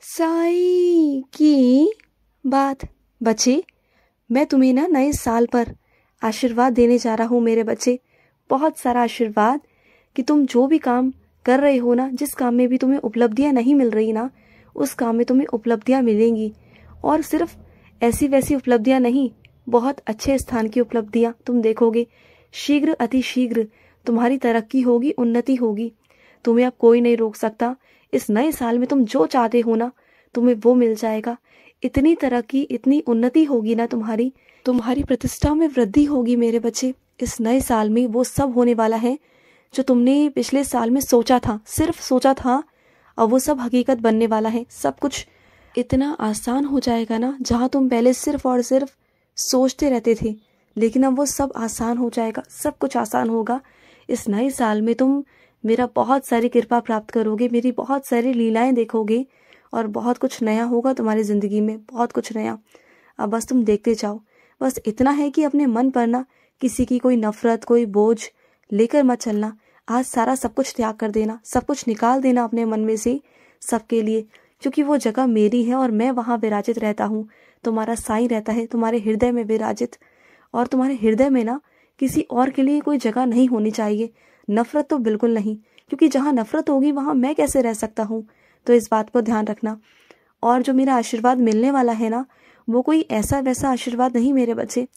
साई की बात। बच्चे, मैं तुम्हें ना नए साल पर आशीर्वाद देने जा रहा हूँ मेरे बच्चे। बहुत सारा आशीर्वाद कि तुम जो भी काम कर रहे हो ना, जिस काम में भी तुम्हें उपलब्धियाँ नहीं मिल रही ना, उस काम में तुम्हें उपलब्धियाँ मिलेंगी। और सिर्फ ऐसी वैसी उपलब्धियाँ नहीं, बहुत अच्छे स्थान की उपलब्धियाँ तुम देखोगे। शीघ्र अति शीघ्र तुम्हारी तरक्की होगी, उन्नति होगी। तुम्हें अब कोई नहीं रोक सकता। इस नए साल में तुम जो चाहते हो ना, तुम्हें वो मिल जाएगा। इतनी तरक्की, इतनी उन्नति होगी ना तुम्हारी प्रतिष्ठा में वृद्धि होगी मेरे बच्चे। इस नए साल में वो सब होने वाला है जो तुमने पिछले साल में सोचा था, सिर्फ सोचा था, अब वो सब हकीकत बनने वाला है। सब कुछ इतना आसान हो जाएगा ना, जहाँ तुम पहले सिर्फ और सिर्फ सोचते रहते थे, लेकिन अब वो सब आसान हो जाएगा। सब कुछ आसान होगा। इस नए साल में तुम मेरा बहुत सारी कृपा प्राप्त करोगे, मेरी बहुत सारी लीलाएं देखोगे और बहुत कुछ नया होगा तुम्हारी ज़िंदगी में, बहुत कुछ नया। अब बस तुम देखते जाओ। बस इतना है कि अपने मन पर ना किसी की कोई नफरत, कोई बोझ लेकर मत चलना। आज सारा सब कुछ त्याग कर देना, सब कुछ निकाल देना अपने मन में से सबके लिए, क्योंकि वो जगह मेरी है और मैं वहाँ विराजित रहता हूँ। तुम्हारा साईं रहता है तुम्हारे हृदय में विराजित, और तुम्हारे हृदय में ना किसी और के लिए कोई जगह नहीं होनी चाहिए। नफरत तो बिल्कुल नहीं, क्योंकि जहाँ नफरत होगी वहाँ मैं कैसे रह सकता हूँ। तो इस बात पर ध्यान रखना। और जो मेरा आशीर्वाद मिलने वाला है ना, वो कोई ऐसा वैसा आशीर्वाद नहीं मेरे बच्चे।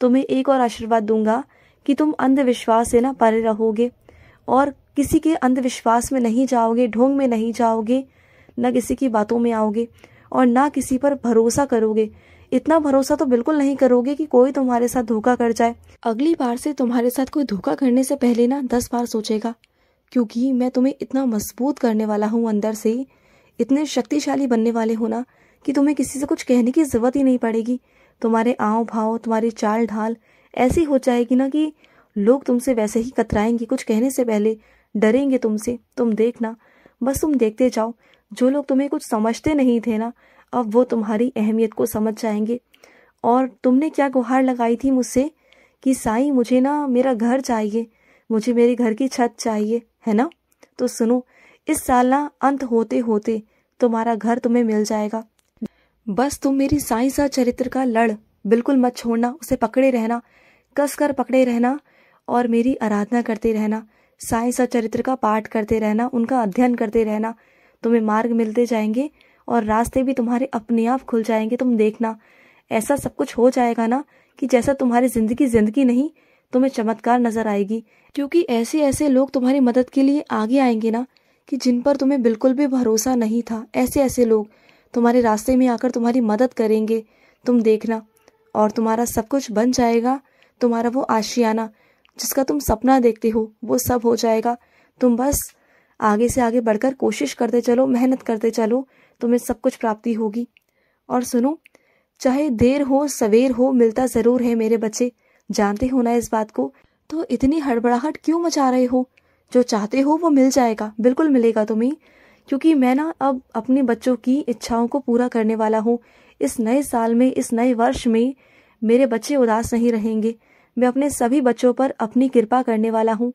तुम्हें एक और आशीर्वाद दूंगा कि तुम अंधविश्वास से ना परे रहोगे और किसी के अंधविश्वास में नहीं जाओगे, ढोंग में नहीं जाओगे, न किसी की बातों में आओगे और ना किसी पर भरोसा करोगे। इतना भरोसा तो बिल्कुल नहीं करोगे कि कोई तुम्हारे साथ धोखा कर जाए। अगली बार से तुम्हारे साथ कोई धोखा करने से पहले ना 10 बार सोचेगा, क्योंकि मैं तुम्हें इतना मजबूत करने वाला हूँ, अंदर से इतने शक्तिशाली बनने वाले हो ना कि तुम्हें किसी से कुछ कहने की जरूरत ही नहीं पड़ेगी। तुम्हारे आव भाव, तुम्हारी चाल ढाल ऐसी हो जाएगी ना कि लोग तुमसे वैसे ही कतराएंगे, कुछ कहने से पहले डरेंगे तुमसे। तुम देखना, बस तुम देखते जाओ। जो लोग तुम्हें कुछ समझते नहीं थे ना, अब वो तुम्हारी अहमियत को समझ जाएंगे। और तुमने क्या गुहार लगाई थी मुझसे कि साईं मुझे ना मेरा घर चाहिए, मुझे मेरे घर की छत चाहिए, है ना? तो सुनो, इस साल ना अंत होते होते तुम्हारा घर तुम्हें मिल जाएगा। बस तुम मेरी साईं सा चरित्र का लड़ बिल्कुल मत छोड़ना, उसे पकड़े रहना, कस कर पकड़े रहना और मेरी आराधना करते रहना। साईं सा चरित्र का पाठ करते रहना, उनका अध्ययन करते रहना। तुम्हें मार्ग मिलते जाएंगे और रास्ते भी तुम्हारे अपने आप खुल जाएंगे। तुम देखना, ऐसा सब कुछ हो जाएगा ना कि जैसा तुम्हारी जिंदगी नहीं, तुम्हें चमत्कार नजर आएगी। क्योंकि ऐसे ऐसे लोग तुम्हारी मदद के लिए आगे आएंगे ना कि जिन पर तुम्हें बिल्कुल भी भरोसा नहीं था, ऐसे ऐसे लोग तुम्हारे रास्ते में आकर तुम्हारी मदद करेंगे। तुम देखना, और तुम्हारा सब कुछ बन जाएगा। तुम्हारा वो आशियाना जिसका तुम सपना देखते हो, वो सब हो जाएगा। तुम बस आगे से आगे बढ़कर कोशिश करते चलो, मेहनत करते चलो, तुम्हें सब कुछ प्राप्ति होगी। और सुनो, चाहे देर हो सवेर हो, मिलता जरूर है मेरे बच्चे। जानते हो ना इस बात को, तो इतनी हड़बड़ाहट क्यों मचा रहे हो? जो चाहते हो वो मिल जाएगा, बिल्कुल मिलेगा तुम्हें। क्योंकि मैं ना अब अपने बच्चों की इच्छाओं को पूरा करने वाला हूँ। इस नए साल में, इस नए वर्ष में मेरे बच्चे उदास नहीं रहेंगे। मैं अपने सभी बच्चों पर अपनी कृपा करने वाला हूँ।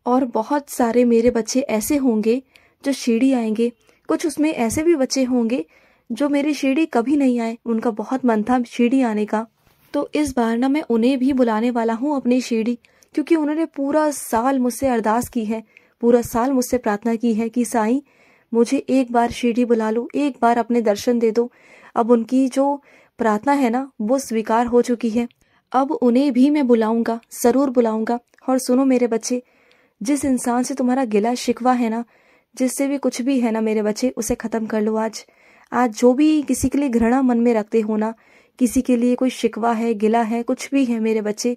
और बहुत सारे मेरे बच्चे ऐसे होंगे जो शिरडी आएंगे। कुछ उसमें ऐसे भी बच्चे होंगे जो मेरी शिरडी कभी नहीं आए, उनका बहुत मन था शिरडी आने का। तो इस बार ना मैं उन्हें भी बुलाने वाला हूँ अपनी शिरडी, क्योंकि उन्होंने पूरा साल मुझसे अरदास की है, पूरा साल मुझसे प्रार्थना की है कि साईं मुझे एक बार शिरडी बुला लो, एक बार अपने दर्शन दे दो। अब उनकी जो प्रार्थना है ना, वो स्वीकार हो चुकी है। अब उन्हें भी मैं बुलाऊंगा, जरूर बुलाऊंगा। और सुनो मेरे बच्चे, जिस इंसान से तुम्हारा गिला शिकवा है ना, जिससे भी कुछ भी है ना मेरे बच्चे, उसे खत्म कर लो आज। आज जो भी किसी के लिए घृणा मन में रखते हो ना, किसी के लिए कोई शिकवा है, गिला है, कुछ भी है मेरे बच्चे,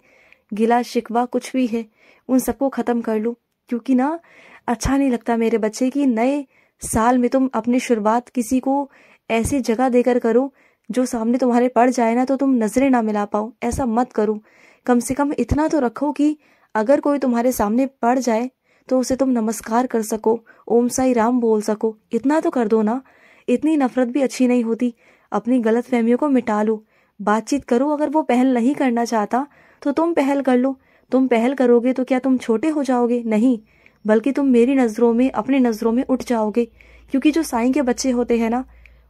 गिला शिकवा कुछ भी है, उन सबको खत्म कर लो। क्योंकि ना अच्छा नहीं लगता मेरे बच्चे कि नए साल में तुम अपनी शुरुआत किसी को ऐसी जगह देकर करो जो सामने तुम्हारे पड़ जाए ना तो तुम नजरें ना मिला पाओ। ऐसा मत करो। कम से कम इतना तो रखो कि अगर कोई तुम्हारे सामने पड़ जाए तो उसे तुम नमस्कार कर सको, ओम साई राम बोल सको। इतना तो कर दो ना। इतनी नफरत भी अच्छी नहीं होती। अपनी गलत फहमियों को मिटा लो, बातचीत करो। अगर वो पहल नहीं करना चाहता तो तुम पहल कर लो। तुम पहल करोगे तो क्या तुम छोटे हो जाओगे? नहीं, बल्कि तुम मेरी नजरों में, अपनी नजरों में उठ जाओगे। क्योंकि जो साईं के बच्चे होते हैं ना,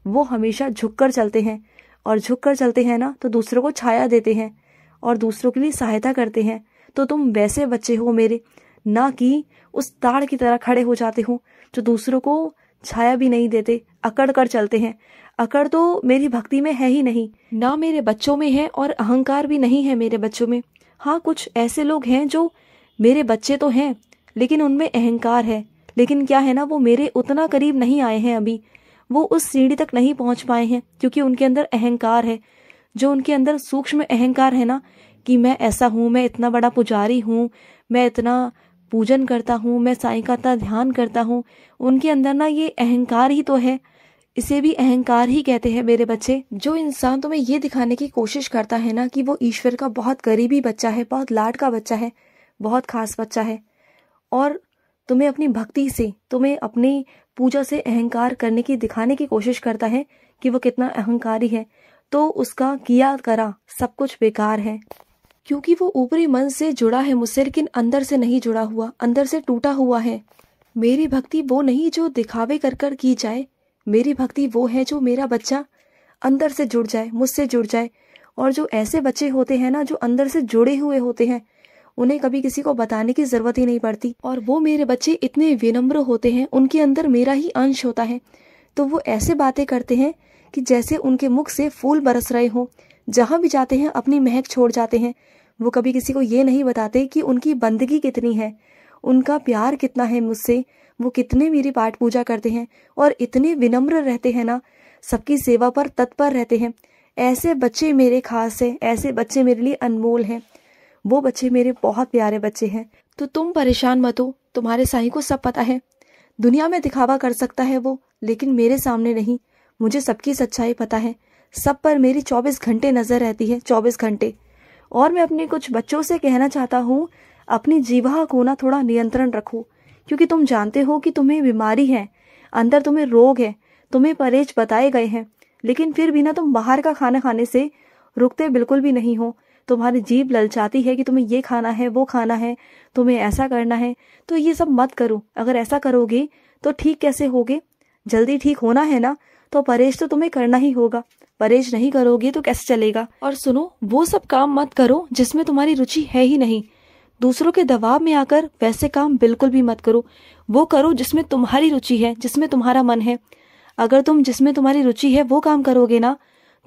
वो हमेशा झुककर चलते हैं, और झुककर चलते हैं ना तो दूसरों को छाया देते हैं और दूसरों के लिए सहायता करते हैं। तो तुम वैसे बच्चे हो मेरे, ना कि उस ताड़ की तरह खड़े हो जाते हो जो दूसरों को छाया भी नहीं देते, अकड़ कर चलते हैं। अकड़ तो मेरी भक्ति में है ही नहीं, ना मेरे बच्चों में है, और अहंकार भी नहीं है मेरे बच्चों में। हाँ, कुछ ऐसे लोग हैं जो मेरे बच्चे तो हैं लेकिन उनमें अहंकार है। लेकिन क्या है ना, वो मेरे उतना करीब नहीं आए हैं अभी, वो उस सीढ़ी तक नहीं पहुंच पाए हैं क्योंकि उनके अंदर अहंकार है। जो उनके अंदर सूक्ष्म अहंकार है ना कि मैं ऐसा हूँ, मैं इतना बड़ा पुजारी हूँ, मैं इतना पूजन करता हूँ, मैं साईं का इतना ध्यान करता हूँ, उनके अंदर ना ये अहंकार ही तो है। इसे भी अहंकार ही कहते हैं मेरे बच्चे। जो इंसान तुम्हें ये दिखाने की कोशिश करता है ना कि वो ईश्वर का बहुत करीबी बच्चा है, बहुत लाड का बच्चा है, बहुत खास बच्चा है, और तुम्हें अपनी भक्ति से, तुम्हें अपनी पूजा से अहंकार करने की दिखाने की कोशिश करता है कि वो कितना अहंकारी है, तो उसका किया करा सब कुछ बेकार है। क्योंकि वो ऊपरी मन से जुड़ा है मुझसे लेकिन अंदर से नहीं जुड़ा हुआ, अंदर से टूटा हुआ है। मेरी भक्ति वो नहीं जो दिखावे कर कर की जाए, मेरी भक्ति वो है जो मेरा बच्चा अंदर से जुड़ जाए, मुझसे जुड़ जाए। और जो ऐसे बच्चे होते हैं ना जो अंदर से जुड़े हुए होते हैं, उन्हें कभी किसी को बताने की जरूरत ही नहीं पड़ती। और वो मेरे बच्चे इतने विनम्र होते हैं, उनके अंदर मेरा ही अंश होता है, तो वो ऐसे बातें करते हैं कि जैसे उनके मुख से फूल बरस रहे हो। जहाँ भी जाते हैं अपनी महक छोड़ जाते हैं। वो कभी किसी को ये नहीं बताते कि उनकी बंदगी कितनी है, उनका प्यार कितना है मुझसे, वो कितने मेरी पाठ पूजा करते हैं और इतने विनम्र रहते हैं ना, सबकी सेवा पर तत्पर रहते हैं। ऐसे बच्चे मेरे खास हैं, ऐसे बच्चे मेरे लिए अनमोल हैं। वो बच्चे मेरे बहुत प्यारे बच्चे हैं। तो तुम परेशान मत हो, तुम्हारे साईं को सब पता है। दुनिया में दिखावा कर सकता है वो, लेकिन मेरे सामने नहीं। मुझे सबकी सच्चाई पता है, सब पर मेरी 24 घंटे नजर रहती है, 24 घंटे। और मैं अपने कुछ बच्चों से कहना चाहता हूँ, अपनी जीवा को ना थोड़ा नियंत्रण रखो, क्योंकि तुम जानते हो कि तुम्हें बीमारी है, अंदर तुम्हें रोग है, तुम्हें परहेज बताए गए हैं, लेकिन फिर भी ना तुम बाहर का खाना खाने से रुकते बिल्कुल भी नहीं हो। तुम्हारी जीभ ललचाती है कि तुम्हें ये खाना है, वो खाना है, तुम्हें ऐसा करना है। तो ये सब मत करो। अगर ऐसा करोगे तो ठीक कैसे होगे? जल्दी ठीक होना है ना तो परहेज तो तुम्हें करना ही होगा। परहेज नहीं करोगे तो कैसे चलेगा? और सुनो, वो सब काम मत करो जिसमें तुम्हारी रुचि है ही नहीं। दूसरों के दबाव में आकर वैसे काम बिल्कुल भी मत करो। वो करो जिसमें तुम्हारी रुचि है, जिसमें तुम्हारा मन है। अगर तुम जिसमें तुम्हारी रुचि है वो काम करोगे ना,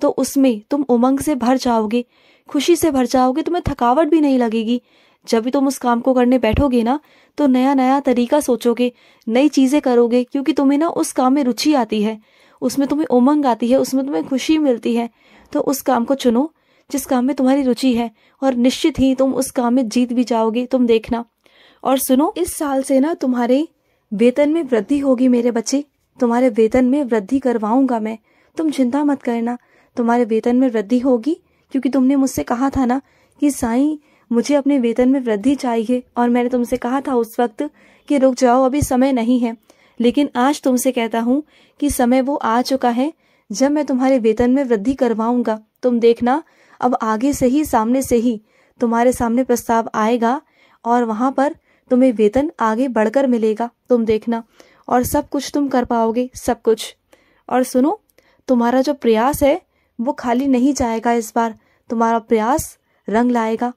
तो उसमें तुम उमंग से भर जाओगे, खुशी से भर जाओगे, तुम्हें थकावट भी नहीं लगेगी। जब भी तुम उस काम को करने बैठोगे ना, तो नया नया तरीका सोचोगे, नई चीजें करोगे, क्योंकि तुम्हें ना उस काम में रुचि आती है, उसमें तुम्हें उमंग आती है, उसमें तुम्हें खुशी मिलती है। तो उस काम को चुनो जिस काम में तुम्हारी रुचि है, और निश्चित ही तुम उस काम में जीत भी जाओगे, तुम देखना। और सुनो, इस साल से ना तुम्हारे वेतन में वृद्धि होगी मेरे बच्चे, तुम्हारे वेतन में वृद्धि करवाऊंगा मैं, तुम चिंता मत करना। तुम्हारे वेतन में वृद्धि होगी, क्योंकि तुमने मुझसे कहा था ना कि साईं मुझे अपने वेतन में वृद्धि चाहिए, और मैंने तुमसे कहा था उस वक्त कि रुक जाओ, अभी समय नहीं है। लेकिन आज तुमसे कहता हूँ कि समय वो आ चुका है जब मैं तुम्हारे वेतन में वृद्धि करवाऊंगा। तुम देखना, अब आगे से ही, सामने से ही तुम्हारे सामने प्रस्ताव आएगा, और वहां पर तुम्हें वेतन आगे बढ़कर मिलेगा, तुम देखना। और सब कुछ तुम कर पाओगे, सब कुछ। और सुनो, तुम्हारा जो प्रयास है वो खाली नहीं जाएगा इस बार, तुम्हारा प्रयास रंग लाएगा।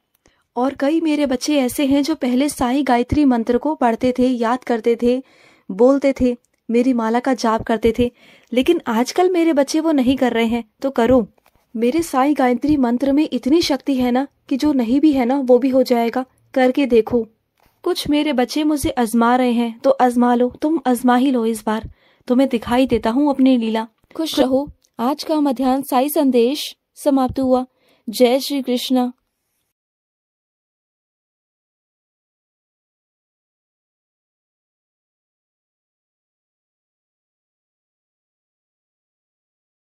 और कई मेरे बच्चे ऐसे हैं जो पहले साईं गायत्री मंत्र को पढ़ते थे, याद करते थे, बोलते थे, मेरी माला का जाप करते थे, लेकिन आजकल मेरे बच्चे वो नहीं कर रहे हैं। तो करो, मेरे साईं गायत्री मंत्र में इतनी शक्ति है ना कि जो नहीं भी है ना वो भी हो जाएगा। करके देखो। कुछ मेरे बच्चे मुझे आजमा रहे हैं, तो आजमा लो, तुम आजमा ही लो इस बार। तुम्हें दिखाई देता हूँ अपनी लीला। खुश रहो। आज का मध्याह्न साई संदेश समाप्त हुआ। जय श्री कृष्ण।